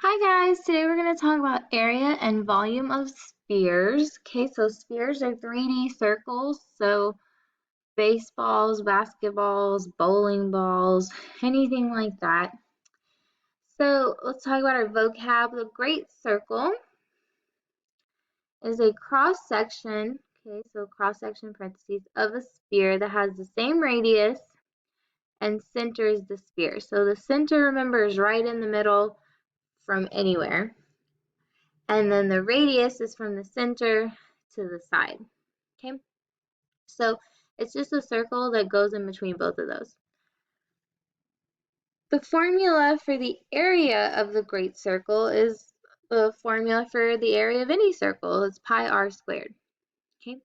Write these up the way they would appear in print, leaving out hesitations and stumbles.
Hi guys, today we're going to talk about area and volume of spheres. Okay, so spheres are 3D circles, so baseballs, basketballs, bowling balls, anything like that. So let's talk about our vocab. The great circle is a cross-section, okay, so cross-section parentheses, of a sphere that has the same radius and centers the sphere. So the center, remember, is right in the middle from anywhere. And then the radius is from the center to the side. Okay, so it's just a circle that goes in between both of those. The formula for the area of the great circle is the formula for the area of any circle. It's pi r squared. Okay,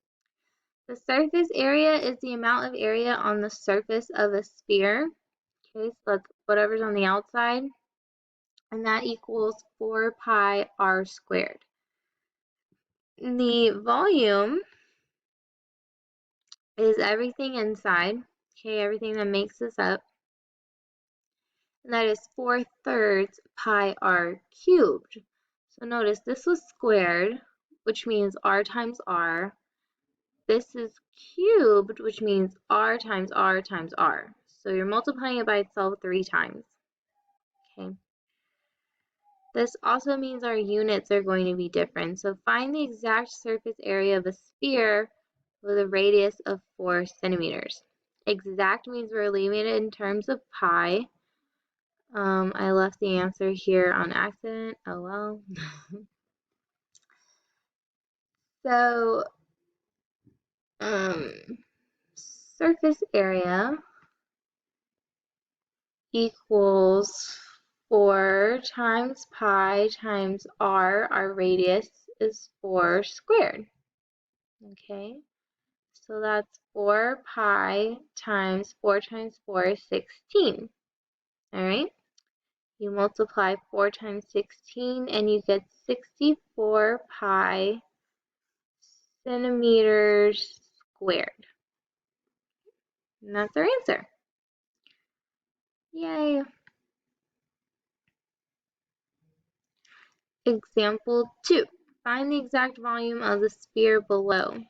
the surface area is the amount of area on the surface of a sphere. Okay, so that's whatever's on the outside, and that equals 4 pi r squared. The volume is everything inside, okay, everything that makes this up, and that is 4/3 pi r cubed. So notice this was squared, which means r times r. This is cubed, which means r times r times r. So you're multiplying it by itself 3 times. Okay. This also means our units are going to be different. So find the exact surface area of a sphere with a radius of 4 centimeters. Exact means we're leaving it in terms of pi. I left the answer here on accident. Oh well. So, surface area equals 4 times pi times r. Our radius is 4 squared. Okay. So that's 4 pi times 4 times 4 is 16. All right. You multiply 4 times 16 and you get 64 pi centimeters squared. And that's our answer. Yay. Example 2. Find the exact volume of the sphere below.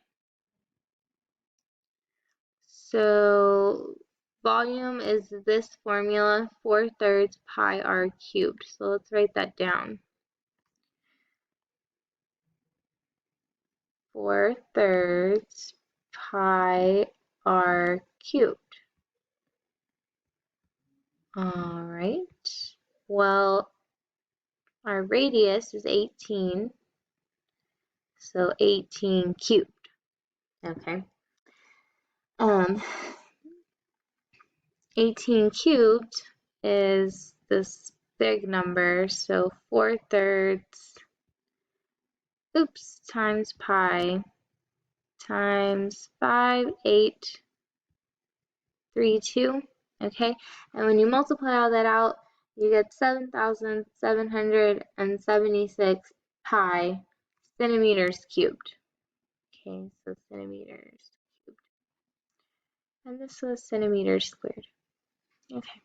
So volume is this formula, 4/3 pi r cubed. So let's write that down. 4/3 pi r cubed. All right. Well, our radius is 18, so 18 cubed. Okay. 18 cubed is this big number, so 4/3 times pi times 5832. Okay, and when you multiply all that out, you get 7,776 pi centimeters cubed. Okay, so centimeters cubed. And this was centimeters squared. Okay.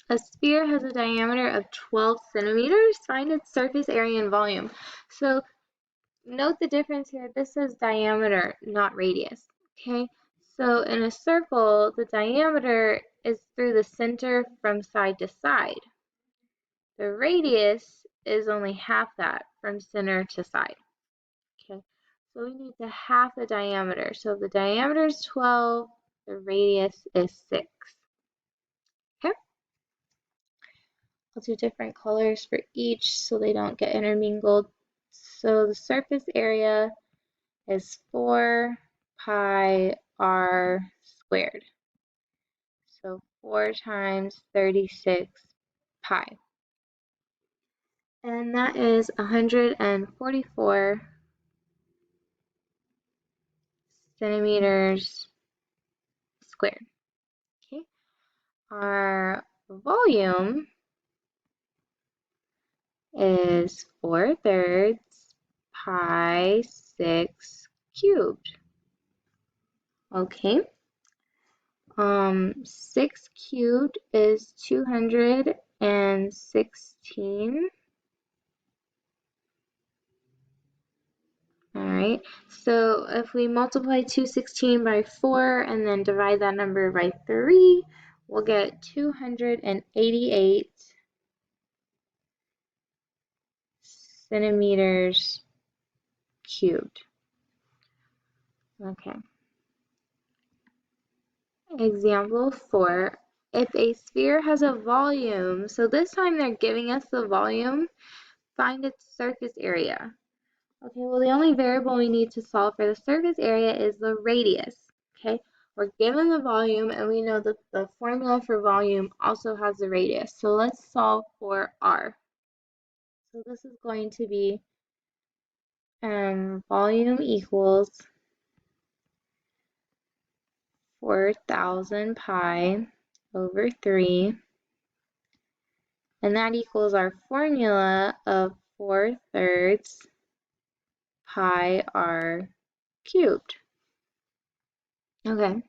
A sphere has a diameter of 12 centimeters. Find its surface area and volume. So note the difference here. This says diameter, not radius. Okay, so in a circle, the diameter is through the center from side to side. The radius is only half that from center to side. Okay, so we need to half the diameter. So if the diameter is 12, the radius is 6. Okay, I'll do different colors for each so they don't get intermingled. So the surface area is 4 pi r squared. So 4 times 36 pi. And that is 144 centimeters squared. Okay. Our volume is 4/3 pi 6 cubed. Okay. 6 cubed is 216. Alright, so if we multiply 216 by 4 and then divide that number by 3, we'll get 288 centimeters cubed. Okay. Example 4. If a sphere has a volume, so this time they're giving us the volume, find its surface area. Okay, well the only variable we need to solve for the surface area is the radius. Okay, we're given the volume and we know that the formula for volume also has the radius. So let's solve for r. So this is going to be volume equals 4,000 pi over 3. And that equals our formula of 4/3 pi r cubed. Okay.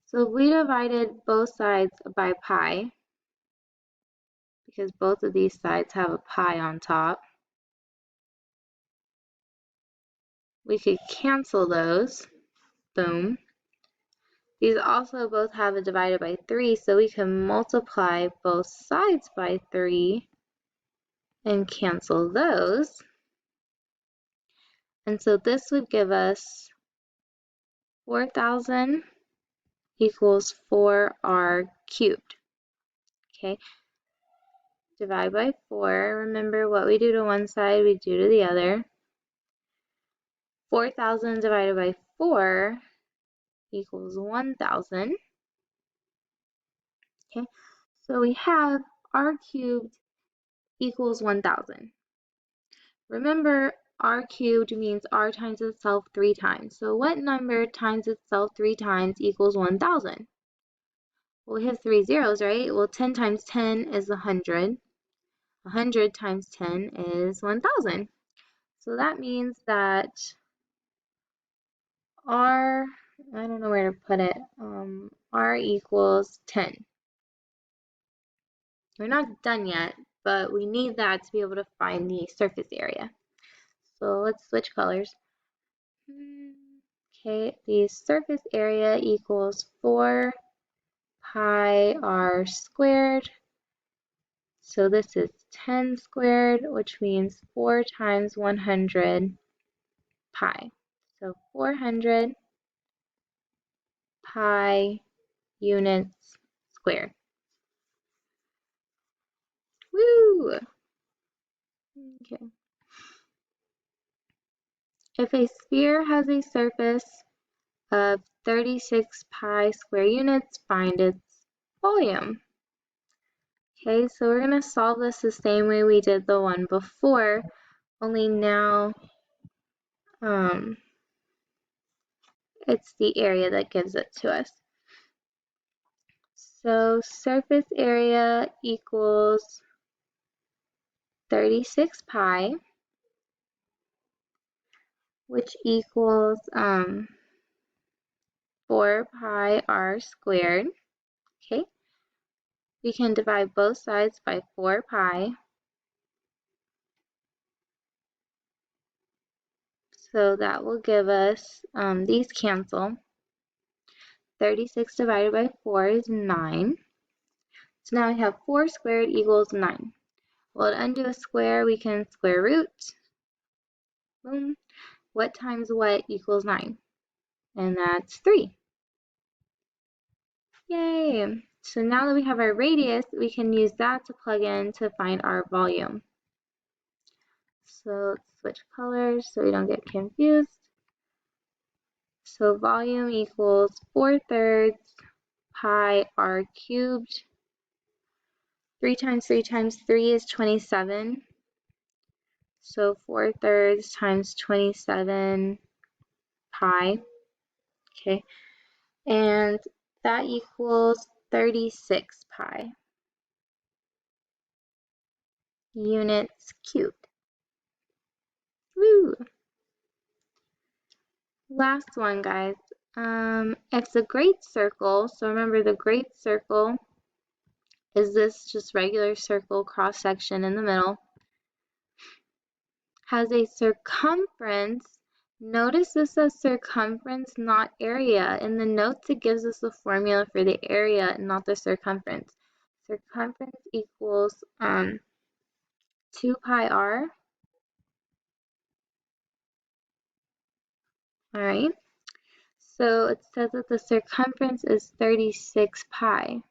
So we divided both sides by pi, because both of these sides have a pi on top. We could cancel those. Boom. These also both have a divided by 3, so we can multiply both sides by 3 and cancel those. And so this would give us 4,000 equals 4r cubed. Okay, divide by 4. Remember, what we do to one side, we do to the other. 4,000 divided by 4 equals 1,000. Okay, so we have r cubed equals 1,000. Remember, r cubed means r times itself 3 times. So what number times itself 3 times equals 1,000? Well, we have 3 zeros, right? Well, 10 times 10 is 100. 100 times 10 is 1,000. So that means that r, I don't know where to put it, r equals 10. We're not done yet, but we need that to be able to find the surface area. So let's switch colors. Okay, the surface area equals 4 pi r squared. So this is 10 squared, which means 4 times 100 pi. So 400 pi units squared. Woo! Okay. If a sphere has a surface of 36 pi square units, find its volume. Okay, so we're going to solve this the same way we did the one before, only now it's the area that gives it to us. So surface area equals 36 pi, which equals 4 pi r squared. Okay, we can divide both sides by 4 pi. So that will give us, these cancel. 36 divided by 4 is 9. So now we have 4 squared equals 9. Well, to undo a square, we can square root. Boom. What times what equals 9? And that's 3. Yay! So now that we have our radius, we can use that to plug in to find our volume. So let's switch colors so we don't get confused. So volume equals 4/3 pi r cubed. 3 times 3 times 3 is 27. So 4/3 times 27 pi. Okay. And that equals 36 pi units cubed. Woo! Last one, guys. It's a great circle, so remember the great circle is this just regular circle cross section in the middle, has a circumference. Notice this says circumference, not area. In the notes, it gives us the formula for the area, not the circumference. Circumference equals 2 pi r. All right. So it says that the circumference is 36 pi.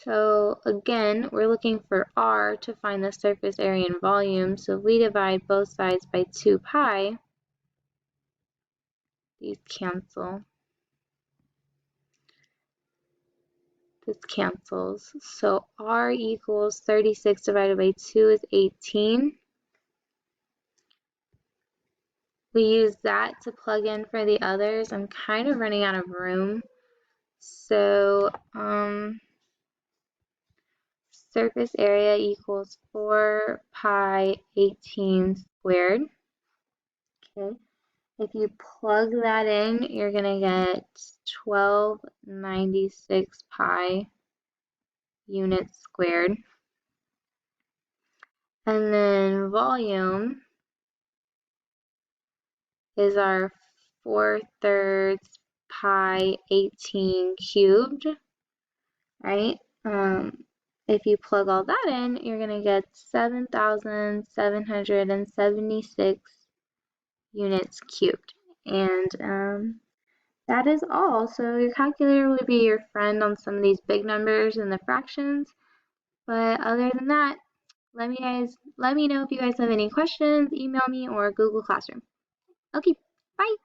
So again, we're looking for r to find the surface area and volume. So if we divide both sides by 2 pi, these cancel. This cancels. So r equals 36 divided by 2 is 18. We use that to plug in for the others. I'm kind of running out of room. So surface area equals 4 pi 18 squared. Okay. If you plug that in, you're going to get 1296 pi units squared. And then volume is our 4/3 pi 18 cubed, right? If you plug all that in, you're going to get 7,776 units cubed. And that is all. So your calculator would be your friend on some of these big numbers and the fractions. But other than that, let me know if you guys have any questions, email me or Google Classroom. Okay, bye.